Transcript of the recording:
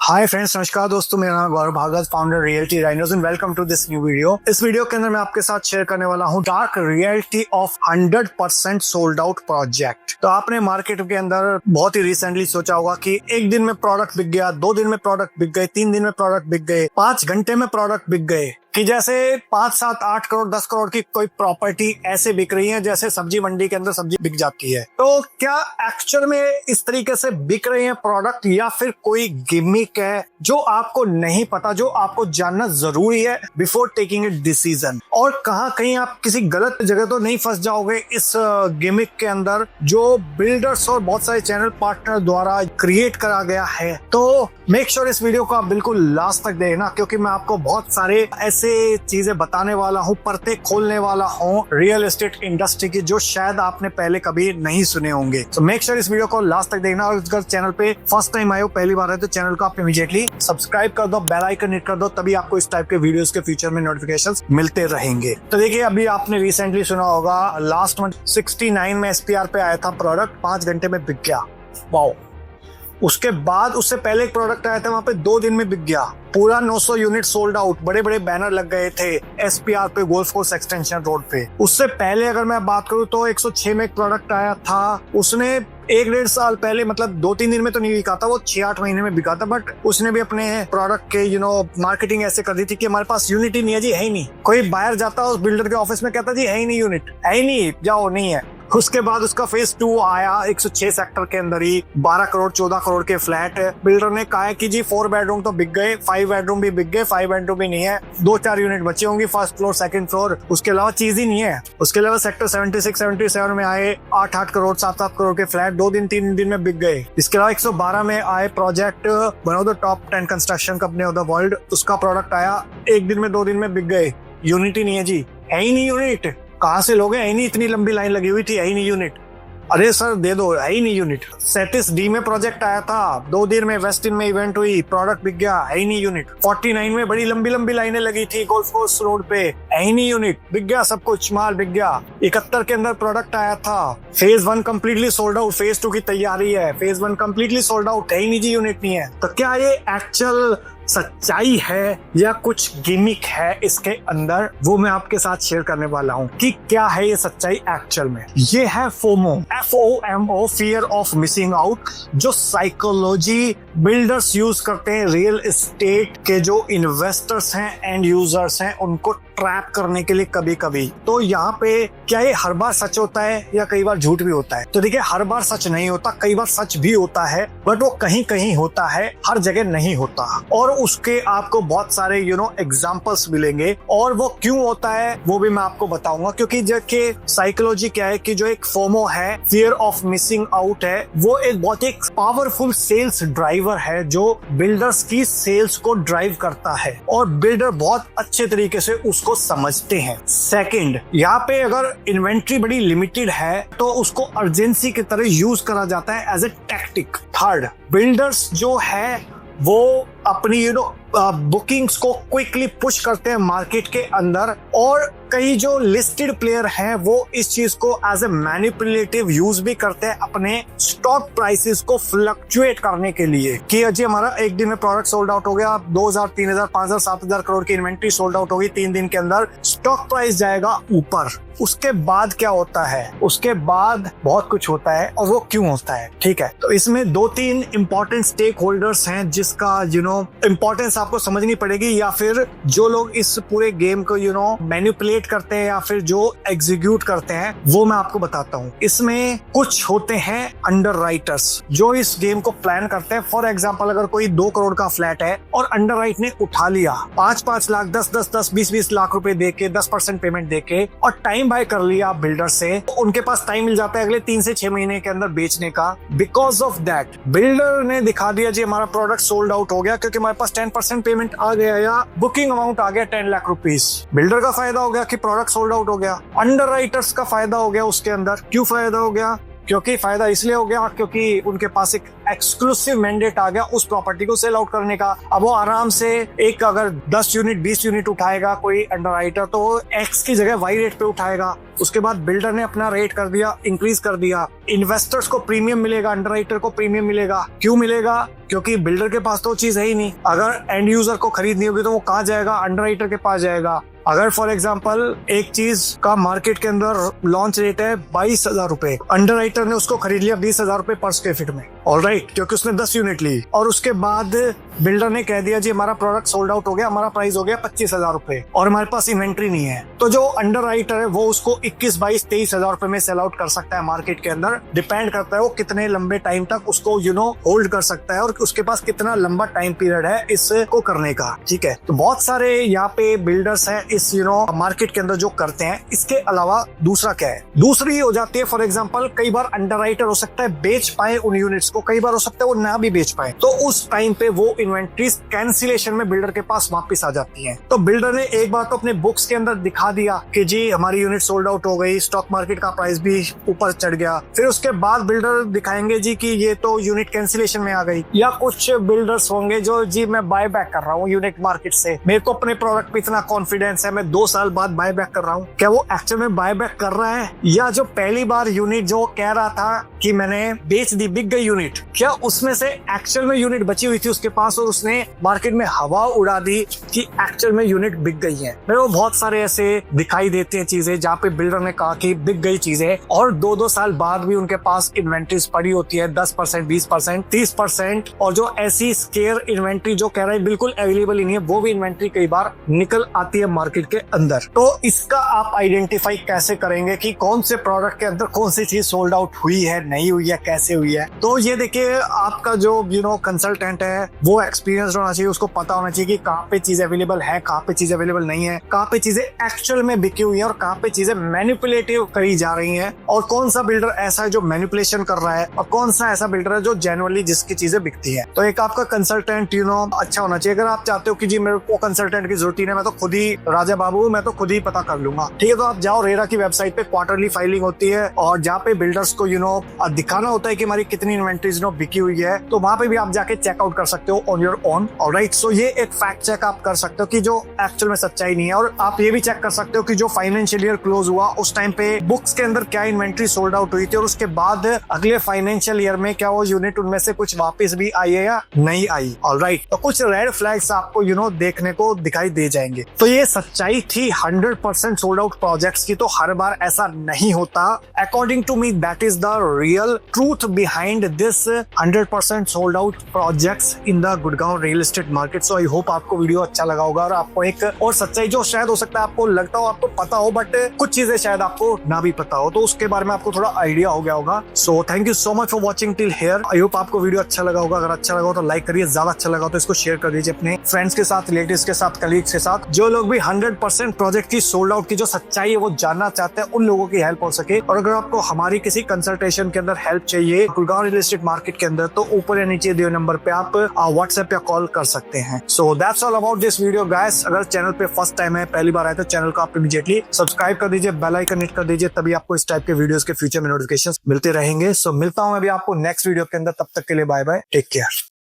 Hi friends, नमस्कार दोस्तों। मेरा नाम Gaurav Bhagwat, founder Realty Rhinos, and welcome to this new video. इस वीडियो के अंदर मैं आपके साथ शेयर करने वाला हूं dark realty of 100% sold out project. तो आपने मार्केट के अंदर बहुत ही रिसेंटली सोचा होगा कि एक दिन में प्रोडक्ट बिक गया, 2 दिन में प्रोडक्ट बिक गए, 3 दिन में प्रोडक्ट बिक गए, 5 घंटे में प्रोडक्ट बिक गए, कि जैसे 5, 7, 8 करोड़ 10 करोड़ की कोई प्रॉपर्टी ऐसे बिक रही है जैसे सब्जी मंडी के अंदर सब्जी बिक जाती है। तो क्या एक्चुअल में इस तरीके से बिक रहे हैं प्रोडक्ट, या फिर कोई गिमिक है जो आपको नहीं पता, जो आपको जानना जरूरी है बिफोर टेकिंग ए डिसीजन? और कहीं आप किसी गलत जगह तो नहीं फंस जाओगे इस गिमिक के अंदर जो बिल्डर्स और बहुत सारे चैनल पार्टनर द्वारा क्रिएट करा गया है। तो मेक श्योर इस वीडियो को आप बिल्कुल लास्ट तक देखना, क्योंकि मैं आपको बहुत सारे ऐसे चीजें बताने वाला हूँ, परतें खोलने वाला हूँ रियल एस्टेट इंडस्ट्री की, जो शायद आपने पहले कभी नहीं सुने होंगे। तो मेक श्योर इस वीडियो को लास्ट तक देखना। और अगर चैनल पे फर्स्ट टाइम आए हो, पहली बार है, तो चैनल को आप इमीडिएटली सब्सक्राइब कर दो, बेल आइकन हिट कर दो, तभी आपको इस टाइप के वीडियोस के फ्यूचर में नोटिफिकेशंस मिलते रहेंगे। तो देखिए, अभी आपने रिसेंटली सुना होगा लास्ट मंथ 69 में SPR पे आया था प्रोडक्ट, 5 घंटे में बिक गया। वाओ। उसके बाद उससे पहले एक प्रोडक्ट आया था, वहां पे 2 दिन में बिक गया, पूरा 900 यूनिट सोल्ड आउट, बड़े बड़े बैनर लग गए थे SPR पे, गोल्फ कोर्स एक्सटेंशन रोड पे। उससे पहले अगर मैं बात करूं तो 106 में एक प्रोडक्ट आया था, उसने 1-1.5 साल पहले, मतलब 2-3 दिन में तो नहीं बिका था, वो 6-8 महीने में बिका था। बट उसने भी अपने प्रोडक्ट के मार्केटिंग ऐसे कर दी थी कि हमारे पास यूनिट ही नहीं है जी, है ही नहीं। कोई बायर जाता उस बिल्डर के ऑफिस में, कहता जी है ही नहीं यूनिट, है ही नहीं, जाओ, नहीं है। उसके बाद उसका फेज 2 आया 106 सेक्टर के अंदर ही, 12 करोड़ 14 करोड़ के फ्लैट। बिल्डर ने कहा कि जी 4 बेडरूम तो बिक गए, 5 बेडरूम भी बिक गए, 5 बेडरूम भी नहीं है, 2-4 यूनिट बची होंगी, फर्स्ट फ्लोर सेकंड फ्लोर, उसके अलावा चीज ही नहीं है। उसके अलावा सेक्टर 76 77 में आए 8-8 करोड़ 7-7 करोड़ के फ्लैट, 2 दिन 3 दिन में बिक गए। इसके अलावा 112 में आए project, one of the top 10 construction company of the world, उसका प्रोडक्ट आया, 1 दिन में 2 दिन में बिक गए। यूनिट ही नहीं है जी, है ही नहीं यूनिट, कहाँ से लोगे, है ही नहीं, इतनी लंबी लाइन लगी हुई थी, है ही नहीं यूनिट। अरे सर दे दो, है ही नहीं यूनिट। 37D में प्रोजेक्ट आया था, 2 दिन में वेस्टिन में इवेंट हुई, प्रोडक्ट बिक गया, है ही नहीं यूनिट। 49 में बड़ी लंबी लंबी लाइनें लगी थी गोल्फ कोर्स रोड पे, है ही नहीं यूनिट, बिक गया, सब कुछ माल बिक गया। 71 के अंदर प्रोडक्ट आया था, phase 1 completely sold out, phase 2 की तैयारी है, फेज 1 कम्प्लीटली सोल्ड आउट, है ही नहीं जी, यूनिट नहीं है। तो क्या ये एक्चुअल सच्चाई है या कुछ गिमिक है इसके अंदर, वो मैं आपके साथ शेयर करने वाला हूँ कि क्या है ये सच्चाई एक्चुअल में। ये है FOMO, FOMO, fear of missing out, जो साइकोलॉजी बिल्डर्स यूज करते हैं रियल एस्टेट के जो इन्वेस्टर्स हैं, एंड यूजर्स हैं, उनको ट्रैप करने के लिए कभी कभी। तो यहाँ पे क्या ये हर बार सच होता है या कई बार झूठ भी होता है? तो देखिए, हर बार सच नहीं होता, कई बार सच भी होता है, बट वो कहीं कहीं होता है, हर जगह नहीं होता। और उसके आपको बहुत सारे एग्जांपल्स मिलेंगे, और वो क्यों होता है वो भी मैं आपको बताऊंगा। क्योंकि देखिए, साइकोलॉजी क्या है कि जो एक FOMO है, फियर ऑफ मिसिंग आउट है, वो एक बहुत एक पावरफुल सेल्स ड्राइवर है जो बिल्डर्स की सेल्स को ड्राइव करता है, और बिल्डर बहुत अच्छे तरीके से उसको समझते हैं। सेकंड, यहाँ पे अगर इन्वेंट्री बड़ी लिमिटेड है तो उसको अर्जेंसी की तरह यूज करा जाता है as a tactic. Third, builders जो है वो अपनी बुकिंग्स को क्विकली पुश करते हैं मार्केट के अंदर, और कई जो लिस्टेड प्लेयर हैं वो इस चीज को एज ए मैनिपुलेटिव यूज भी करते हैं अपने स्टॉक प्राइसेस को फ्लक्चुएट करने के लिए, कि अजी हमारा एक दिन में प्रोडक्ट सोल्ड आउट हो गया, 2000 3000 5000 7000 करोड़ की इन्वेंट्री सोल्ड आउट होगी, 3 दिन के अंदर स्टॉक प्राइस जाएगा ऊपर। उसके बाद क्या होता है? उसके बाद बहुत कुछ होता है, और वो क्यों होता है, ठीक है? तो इसमें 2-3 इंपॉर्टेंट स्टेक होल्डर्स हैं जिसका इंपॉर्टेंस आपको समझनी पड़ेगी, या फिर जो लोग इस पूरे गेम को मैनिपुलेट करते हैं या फिर जो एग्जीक्यूट करते हैं, वो मैं आपको बताता हूँ। इसमें कुछ होते हैं अंडरराइटर्स जो इस गेम को प्लान करते हैं। फॉर एग्जांपल, अगर कोई 2 करोड़ का फ्लैट है और अंडरराइट ने उठा लिया 5-5 लाख, 10-10 20-20 लाख रुपए देके, 10% पेमेंट देके, और टाइम बाय कर लिया बिल्डर से, तो उनके पास टाइम मिल जाता है अगले 3 से 6 महीने के अंदर बेचने का। बिकॉज ऑफ दैट बिल्डर ने दिखा दिया जी हमारा प्रोडक्ट सोल्ड आउट हो गया, क्योंकि हमारे पास 10% पेमेंट आ गया या बुकिंग अमाउंट आ गया 10 लाख रुपीस। बिल्डर का फायदा हो गया कि प्रोडक्ट सोल्ड आउट हो गया, अंडरराइटर्स का फायदा हो गया उसके अंदर। क्यों फायदा हो गया? क्योंकि फायदा इसलिए हो गया क्योंकि उनके पास एक एक्सक्लूसिव मैंडेट आ गया उस प्रॉपर्टी को सेल आउट करने का। अब वो आराम से एक अगर 10 यूनिट 20 यूनिट उठाएगा कोई अंडरराइटर तो वो एक्स की जगह वाई रेट पे उठाएगा। उसके बाद बिल्डर ने अपना रेट कर दिया, इंक्रीज कर दिया, इन्वेस्टर्स को प्रीमियम मिलेगा, अंडरराइटर को प्रीमियम मिलेगा। क्यों मिलेगा? क्योंकि बिल्डर के पास तो चीज है ही नहीं। अगर एंड यूजर को खरीदनी होगी तो वो कहाँ जाएगा? अंडरराइटर के पास जाएगा। अगर फॉर एग्जांपल एक चीज का मार्केट के अंदर लॉन्च रेट है 22,000 रुपए, अंडरराइटर ने उसको खरीद लिया 20,000 रुपए पर स्क्वायर फीट में, ऑलराइट, क्योंकि उसने 10 यूनिट ली। और उसके बाद बिल्डर ने कह दिया जी हमारा प्रोडक्ट सोल्ड आउट हो गया, हमारा प्राइस हो गया 25,000 रुपए और हमारे पास इन्वेंट्री नहीं है। तो जो अंडरराइटर है वो उसको 21, 22, 23,000 रुपए में सेल आउट कर सकता है मार्केट के अंदर। डिपेंड करता है वो कितने लंबे टाइम तक उसको होल्ड कर सकता है और उसके पास कितना लंबा टाइम पीरियड है इसको करने का। ठीक है, तो बहुत सारे यहाँ पे बिल्डर्स हैं इस मार्केट के अंदर जो करते हैं। इसके अलावा दूसरा क्या है? दूसरी हो जाती है फॉर एग्जांपल कई बार अंडरराइटर हो सकता है बेच पाए उन यूनिट्स को, कई बार हो सकता है वो ना भी बेच पाए, तो उस टाइम पे वो इन्वेंट्रीज कैंसिलेशन में बिल्डर के पास वापस आ जाती हैं। तो बिल्डर ने एक बार तो अपने बुक्स के अंदर दिखा दिया कि जी हमारी यूनिट सोल्ड आउट हो गई, स्टॉक मार्केट का प्राइस भी ऊपर चढ़ गया। फिर उसके बाद बिल्डर दिखाएंगे जी कि ये तो यूनिट कैंसिलेशन में आ गई। या कुछ बिल्डर्स होंगे जो जी मैं बाय बैक कर रहा हूँ यूनिट मार्केट से, मेरे को अपने प्रोडक्ट पे इतना कॉन्फिडेंस है, मैं 2 साल बाद बाय बैक कर रहा हूँ। क्या वो एक्चुअल में बाय बैक कर रहा है, या जो पहली बार यूनिट जो कह रहा था कि मैंने बेच दी, बिक गई यूनिट, क्या उसमें से एक्चुअल में यूनिट बची हुई थी उसके पास और उसने मार्केट में हवा उड़ा दी कि एक्चुअल में यूनिट बिक गई है? मेरे को बहुत सारे ऐसे दिखाई देते हैं चीजें जहाँ पे बिल्डर ने कहा कि बिक गई चीजें और 2-2 साल बाद भी उनके पास इन्वेंट्रीज पड़ी होती है 10%, 20%, 30%। और जो ऐसी स्केयर इन्वेंट्री जो कह रहा है बिल्कुल अवेलेबल ही नहीं है, वो भी इन्वेंट्री कई बार निकल आती है मार्केट के अंदर। तो इसका आप आइडेंटिफाई कैसे करेंगे कि कौन से प्रोडक्ट के अंदर कौन सी चीज सोल्ड आउट हुई है, नहीं हुई है, कैसे हुई है? तो ये देखिए, आपका जो कंसल्टेंट है वो एक्सपीरियंस होना चाहिए, उसको पता होना चाहिए कि कहाँ पे चीज अवेलेबल है, कहाँ पे चीज अवेलेबल नहीं है, कहाँ पे चीजें एक्चुअल में बिकी हुई है और कहाँ पे चीजें मैनिपुलेटिव करी जा रही हैं, और कौन सा बिल्डर ऐसा है जो मैनिपुलेशन कर रहा है और कौन सा ऐसा बिल्डर है जो जेन्युइनली जिसकी चीजें बिकती है। तो एक आपका कंसल्टेंट अच्छा होना चाहिए। अगर आप चाहते हो कि जी मेरे को कंसल्टेंट की जरूरत ही नहीं, मैं तो खुद ही राजा बाबू, मैं तो खुद ही पता कर लूंगा, ठीक है, तो आप जाओ रेरा की वेबसाइट पे, क्वार्टरली फाइलिंग होती है और जहाँ पे बिल्डर्स को दिखाना होता है कि हमारी कितनी इन्वेंट्रीज बिकी हुई है, तो वहां पे भी आप जाके चेकआउट कर सकते हो ऑन योर ओन, ऑलराइट। सो ये एक फैक्ट चेक आप कर सकते हो कि जो एक्चुअल में सच्चाई नहीं है। और आप ये भी चेक कर सकते हो कि जो फाइनेंशियल ईयर क्लोज हुआ उस टाइम पे बुक्स के अंदर क्या इन्वेंट्री सोल्ड आउट हुई थी और उसके बाद अगले फाइनेंशियल ईयर में क्या वो यूनिट उनमें से कुछ वापस भी आई है या नहीं आई, ऑलराइट। तो कुछ रेड फ्लैग्स आपको देखने को दिखाई दे जाएंगे। तो ये सच्चाई थी 100% सोल्ड आउट प्रोजेक्ट्स की। तो हर बार ऐसा नहीं होता। According to me that is the real truth behind this 100% sold out projects in the Gurgaon real estate market. So I hope आपको वीडियो अच्छा लगा होगा और आपको एक और सच्चाई जो शायद हो सकता है आपको लगता हो, आपको पता हो, बट कुछ चीजें शायद आपको ना भी पता हो, तो उसके बारे में आपको थोड़ा आइडिया हो गया होगा। So thank you so much for watching till here. I hope आपको वीडियो अच्छा लगा होगा। अगर अच्छा लगा हो तो लाइक करिए, ज्यादा अच्छा लगा हो तो इसको शेयर कर दीजिए अपने फ्रेंड्स के साथ, रिलेटिव्स के साथ, कलीग्स के साथ। जो लोग भी 100% प्रोजेक्ट की सोल्ड आउट की जो सच्चाई है वो जानना चाहते हैं, उन लोगों की हेल्प हो सके। और अगर आपको हमारी किसी कंसल्टेशन के अंदर हेल्प चाहिए गुड़गांव रियल एस्टेट मार्केट के अंदर, तो ऊपर या नीचे दिए नंबर पे आप व्हाट्सएप या कॉल कर सकते हैं। So that's all about this video guys. अगर चैनल पे फर्स्ट टाइम है, पहली बार आए, तो चैनल को आप इमीडिएटली सब्सक्राइब कर दीजिए, बेल आइकन हिट कर दीजिए, तभी आपको इस टाइप के वीडियोस के फ्यूचर में नोटिफिकेशंस मिलते रहेंगे। सो मिलता हूं मैं भी आपको नेक्स्ट वीडियो के अंदर, तब तक के लिए बाय बाय, टेक केयर।